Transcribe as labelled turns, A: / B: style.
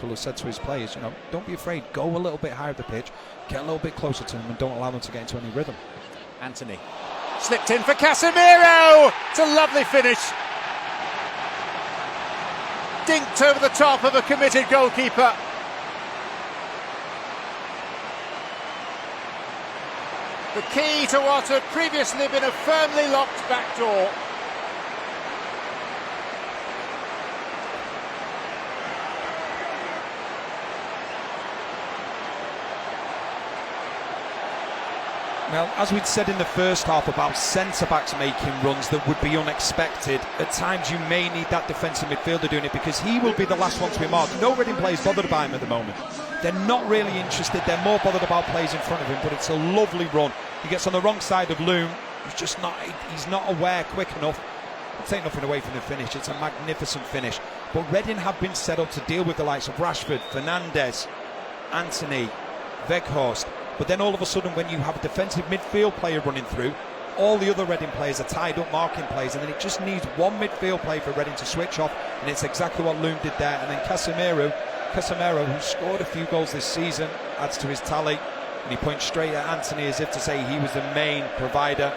A: will have said to his players, don't be afraid, go a little bit higher up the pitch, get a little bit closer to them and don't allow them to get into any rhythm.
B: Anthony slipped in for Casemiro. It's a lovely finish. Dinked over the top of a committed goalkeeper. The key to what had previously been a firmly locked back door.
A: Well, as we'd said in the first half about centre-backs making runs that would be unexpected, at times you may need that defensive midfielder doing it because he will be the last one to be marked. No Reading players bothered by him at the moment. They're not really interested. They're more bothered about plays in front of him, but it's a lovely run. He gets on the wrong side of Loom. He's not aware quick enough. I'll take nothing away from the finish. It's a magnificent finish. But Reading have been set up to deal with the likes of Rashford, Fernandes, Anthony, Weghorst. But then all of a sudden, when you have a defensive midfield player running through, all the other Reading players are tied up marking plays, and then it just needs one midfield play for Reading to switch off, and it's exactly what Loom did there. And then Casemiro, who scored a few goals this season, adds to his tally, and he points straight at Anthony as if to say he was the main provider.